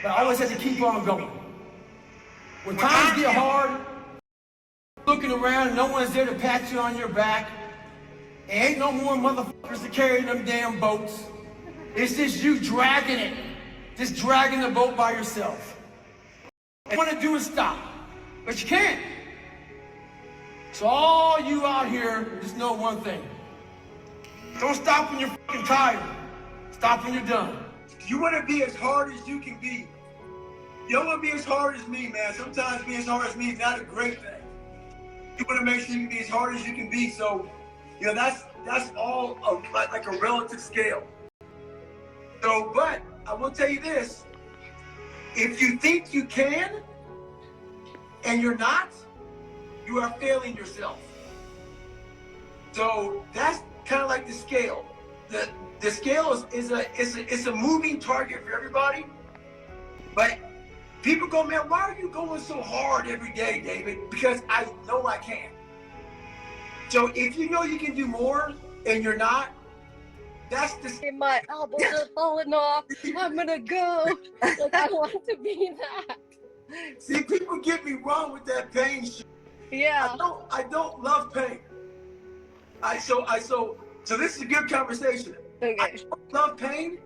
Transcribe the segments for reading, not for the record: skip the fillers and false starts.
but I always had to keep on going. When times get hard, looking around and no one's there to pat you on your back, and ain't no more motherfuckers to carry them damn boats. It's just you dragging it, just dragging the boat by yourself. And what you want to do is stop, but you can't. So all you out here, just know one thing. Don't stop when you're fucking tired. Stop when you're done. You want to be as hard as you can be. You don't want to be as hard as me, man. Sometimes being as hard as me is not a great thing. You want to make sure you can be as hard as you can be. So, that's all like a relative scale. So, but I will tell you this. If you think you can and you're not, you are failing yourself. So that's kind of like the scale. The scale is a moving target for everybody. But people go, man, why are you going so hard every day, David? Because I know I can. So if you know you can do more and you're not, that's the... My elbows are falling off. I'm gonna go. Like, I want to be that. See, people get me wrong with that pain shit. Yeah. I don't love pain. So this is a good conversation. Okay. I don't love pain.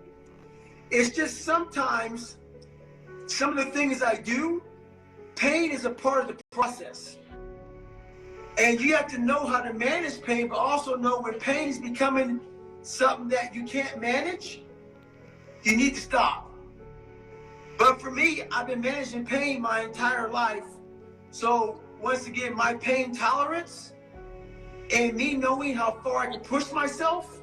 It's just sometimes some of the things I do, pain is a part of the process. And you have to know how to manage pain, but also know when pain is becoming something that you can't manage, you need to stop. But for me, I've been managing pain my entire life. So once again, my pain tolerance and me knowing how far I can push myself,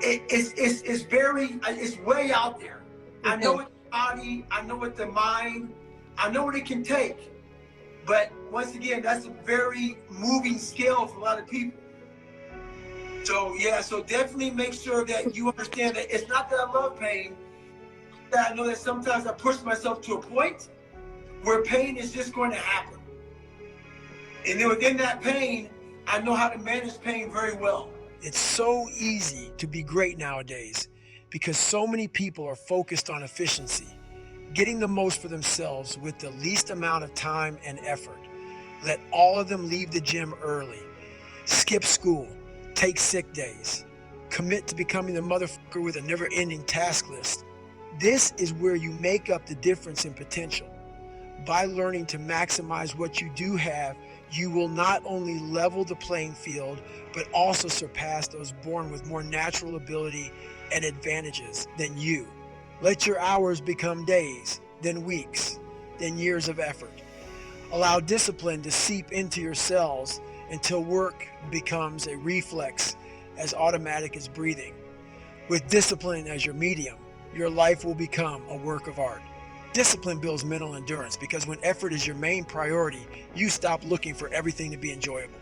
it's way out there. I know what the body, I know what the mind, I know what it can take. But once again, that's a very moving scale for a lot of people. So yeah, so definitely make sure that you understand that it's not that I love pain, that I know that sometimes I push myself to a point where pain is just going to happen. And then within that pain, I know how to manage pain very well. It's so easy to be great nowadays because so many people are focused on efficiency, getting the most for themselves with the least amount of time and effort. Let all of them leave the gym early, skip school, take sick days, commit to becoming the motherfucker with a never-ending task list. This is where you make up the difference in potential. By learning to maximize what you do have, you will not only level the playing field, but also surpass those born with more natural ability and advantages than you. Let your hours become days, then weeks, then years of effort. Allow discipline to seep into your cells until work becomes a reflex as automatic as breathing. With discipline as your medium, your life will become a work of art. Discipline builds mental endurance because when effort is your main priority, you stop looking for everything to be enjoyable.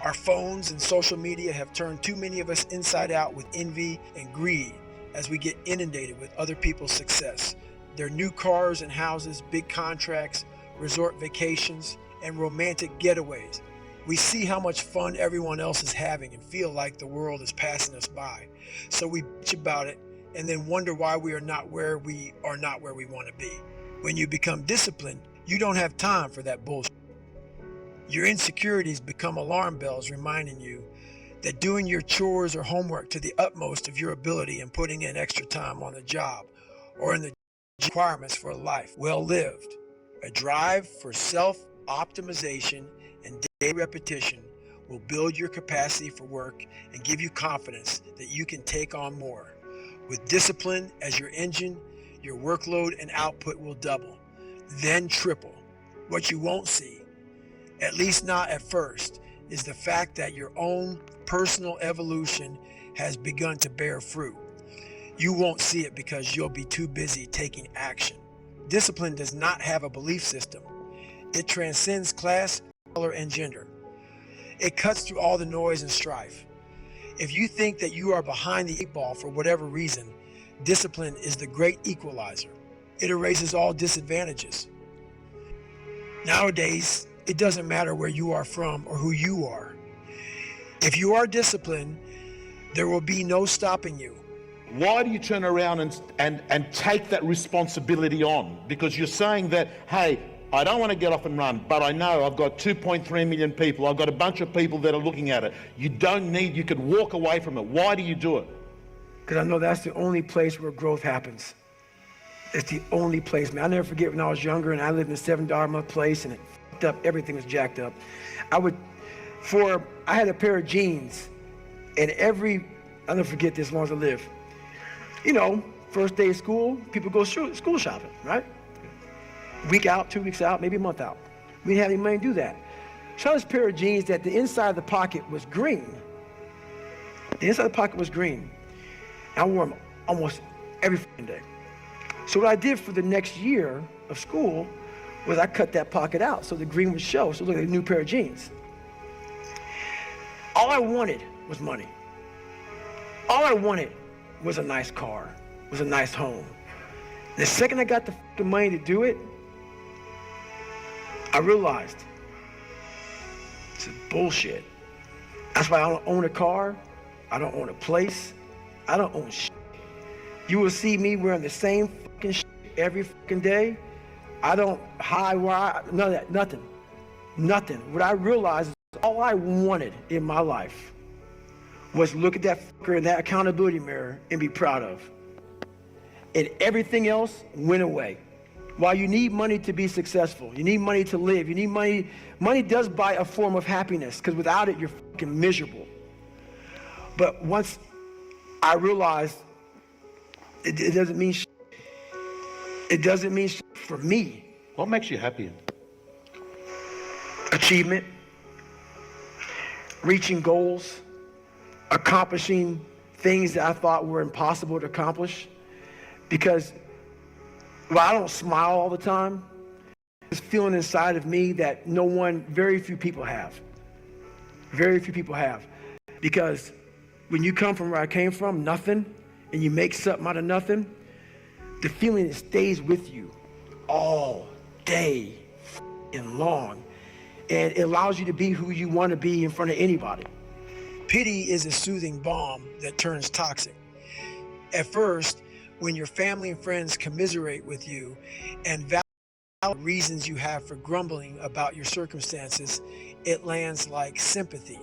Our phones and social media have turned too many of us inside out with envy and greed as we get inundated with other people's success. Their new cars and houses, big contracts, resort vacations, and romantic getaways. We see how much fun everyone else is having and feel like the world is passing us by. So we bitch about it and then wonder why we are not where we want to be. When you become disciplined, you don't have time for that bullshit. Your insecurities become alarm bells reminding you that doing your chores or homework to the utmost of your ability and putting in extra time on the job or in the requirements for a life well lived, a drive for self-optimization and daily repetition will build your capacity for work and give you confidence that you can take on more. With discipline as your engine, your workload and output will double, then triple. What you won't see, at least not at first, is the fact that your own personal evolution has begun to bear fruit. You won't see it because you'll be too busy taking action. Discipline does not have a belief system. It transcends class, color, and gender. It cuts through all the noise and strife. If you think that you are behind the eight ball for whatever reason, discipline is the great equalizer. It erases all disadvantages. Nowadays, it doesn't matter where you are from or who you are. If you are disciplined, there will be no stopping you. Why do you turn around and take that responsibility on? Because you're saying that, hey, I don't want to get off and run, but I know I've got 2.3 million people. I've got a bunch of people that are looking at it. You could walk away from it. Why do you do it? Because I know that's the only place where growth happens. It's the only place, man. I never forget when I was younger and I lived in a $7 a month place and it fucked up, everything was jacked up. I had a pair of jeans and I'll never forget this as long as I live. You know, first day of school, people go school shopping, right? Week out, 2 weeks out, maybe a month out. We didn't have any money to do that. So I had this pair of jeans that the inside of the pocket was green. The inside of the pocket was green. I wore them almost every day. So what I did for the next year of school was I cut that pocket out so the green would show, so it looked like a new pair of jeans. All I wanted was money. All I wanted was a nice car, was a nice home. The second I got the money to do it, I realized it's bullshit. That's why I don't own a car, I don't own a place, I don't own shit. You will see me wearing the same fucking shit every fucking day. I don't hide none of that, nothing. What I realized is all I wanted in my life was look at that fucker in that accountability mirror and be proud of. And everything else went away. While you need money to be successful, you need money to live, you need money. Money does buy a form of happiness, because without it, you're fucking miserable. But once I realized it doesn't mean shit. It doesn't mean shit for me. What makes you happy? Achievement, reaching goals, accomplishing things that I thought were impossible to accomplish. Because while I don't smile all the time, there's a feeling inside of me that very few people have. Very few people have. Because when you come from where I came from, nothing, and you make something out of nothing, the feeling stays with you all day and long. And it allows you to be who you want to be in front of anybody. Pity is a soothing balm that turns toxic. At first, when your family and friends commiserate with you and validate reasons you have for grumbling about your circumstances, it lands like sympathy.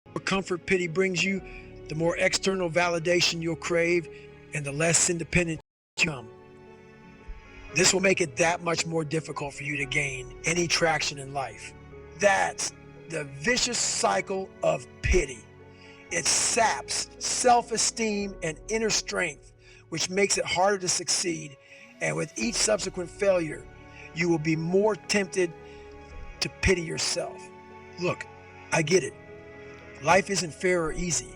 The more comfort pity brings you, the more external validation you'll crave and the less independent you become. This will make it that much more difficult for you to gain any traction in life. That's the vicious cycle of pity. It saps self-esteem and inner strength, which makes it harder to succeed. And with each subsequent failure, you will be more tempted to pity yourself. Look, I get it. Life isn't fair or easy.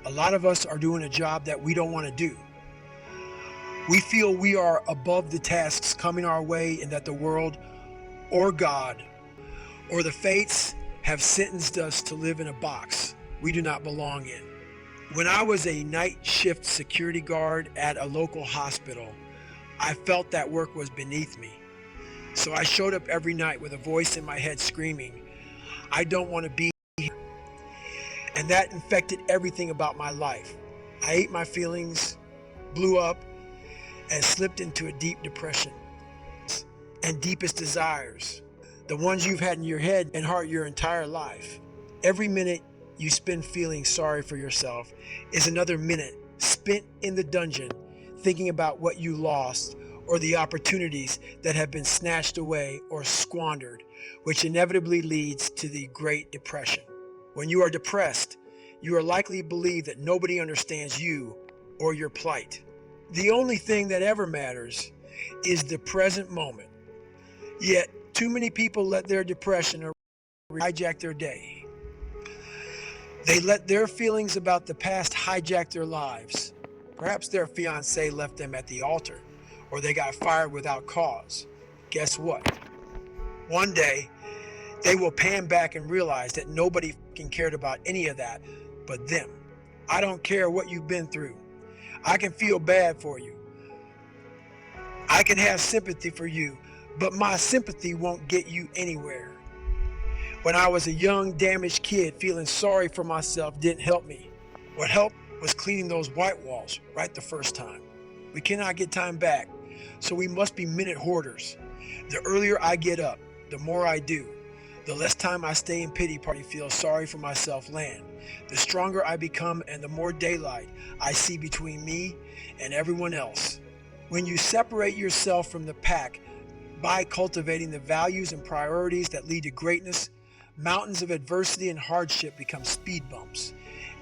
A lot of us are doing a job that we don't want to do. We feel we are above the tasks coming our way and that the world or God or the fates have sentenced us to live in a box we do not belong in. When I was a night shift security guard at a local hospital, I felt that work was beneath me. So I showed up every night with a voice in my head screaming, I don't want to be here. And that infected everything about my life. I ate my feelings, blew up, and slipped into a deep depression. And deepest desires, the ones you've had in your head and heart your entire life. Every minute you spend feeling sorry for yourself is another minute spent in the dungeon thinking about what you lost or the opportunities that have been snatched away or squandered, which inevitably leads to the Great Depression. When you are depressed, you are likely to believe that nobody understands you or your plight. The only thing that ever matters is the present moment. Yet, too many people let their depression hijack their day. They let their feelings about the past hijack their lives. Perhaps their fiancé left them at the altar, or they got fired without cause. Guess what? One day, they will pan back and realize that nobody fucking cared about any of that but them. I don't care what you've been through. I can feel bad for you. I can have sympathy for you, but my sympathy won't get you anywhere. When I was a young, damaged kid, feeling sorry for myself didn't help me. What was cleaning those white walls right the first time. We cannot get time back, so we must be minute hoarders. The earlier I get up, the more I do. The less time I stay in pity party feel sorry for myself land. The stronger I become and the more daylight I see between me and everyone else. When you separate yourself from the pack by cultivating the values and priorities that lead to greatness, mountains of adversity and hardship become speed bumps.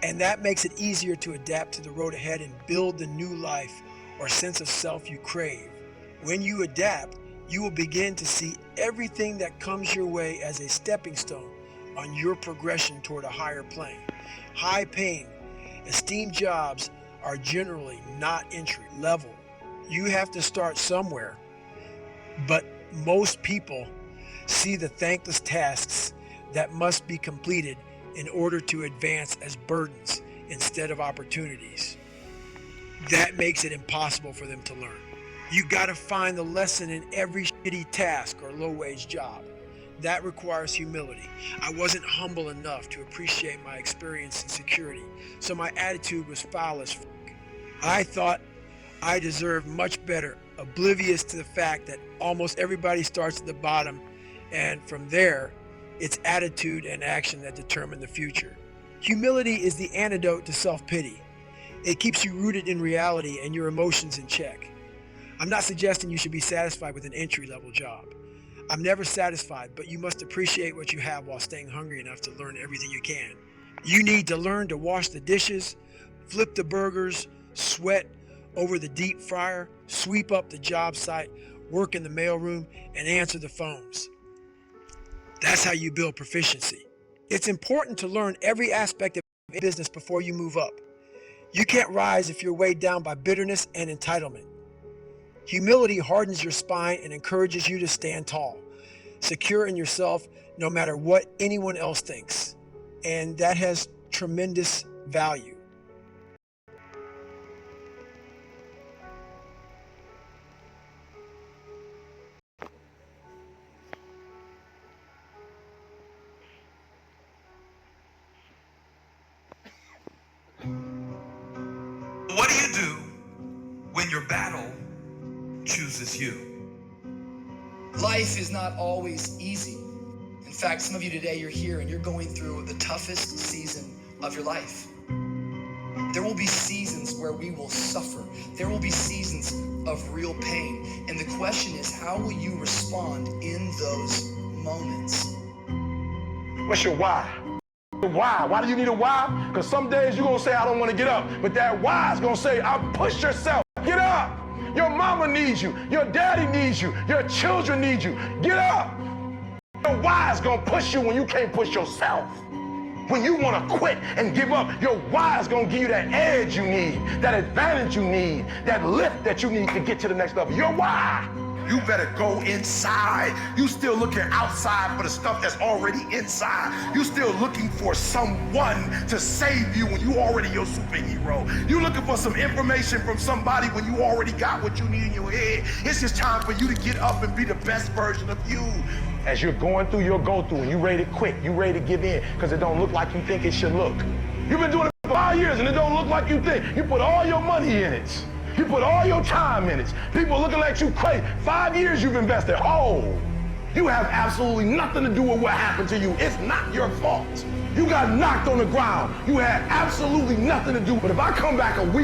And that makes it easier to adapt to the road ahead and build the new life or sense of self you crave. When you adapt, you will begin to see everything that comes your way as a stepping stone on your progression toward a higher plane. High-paying, esteemed jobs are generally not entry level. You have to start somewhere, but most people see the thankless tasks that must be completed in order to advance as burdens instead of opportunities. That makes it impossible for them to learn. You gotta find the lesson in every shitty task or low-wage job. That requires humility. I wasn't humble enough to appreciate my experience and security, so my attitude was foul as fuck. I thought I deserved much better, oblivious to the fact that almost everybody starts at the bottom, and from there, it's attitude and action that determine the future. Humility is the antidote to self-pity. It keeps you rooted in reality and your emotions in check. I'm not suggesting you should be satisfied with an entry-level job. I'm never satisfied, but you must appreciate what you have while staying hungry enough to learn everything you can. You need to learn to wash the dishes, flip the burgers, sweat over the deep fryer, sweep up the job site, work in the mailroom, and answer the phones. That's how you build proficiency. It's important to learn every aspect of business before you move up. You can't rise if you're weighed down by bitterness and entitlement. Humility hardens your spine and encourages you to stand tall, secure in yourself no matter what anyone else thinks. And that has tremendous value. What do you do when your battle chooses you? Life is not always easy. In fact, some of you today, you're here and you're going through the toughest season of your life. There will be seasons where we will suffer. There will be seasons of real pain. And the question is, how will you respond in those moments? What's your why? Why? Why do you need a why? Because some days you're going to say, I don't want to get up. But that why is going to say, push yourself. Get up. Your mama needs you. Your daddy needs you. Your children need you. Get up. Your why is going to push you when you can't push yourself. When you want to quit and give up, your why is going to give you that edge you need, that advantage you need, that lift that you need to get to the next level. Your why. You better go inside. You still looking outside for the stuff that's already inside. You still looking for someone to save you when you already your superhero. You looking for some information from somebody when you already got what you need in your head. It's just time for you to get up and be the best version of you. As you're going through your go-through and you ready to quit, you ready to give in because it don't look like you think it should look. You've been doing it for 5 years and it don't look like you think. You put all your money in it. You put all your time in it. People looking at you crazy. 5 years you've invested. Oh, you have absolutely nothing to do with what happened to you. It's not your fault. You got knocked on the ground. You had absolutely nothing to do. But if I come back a week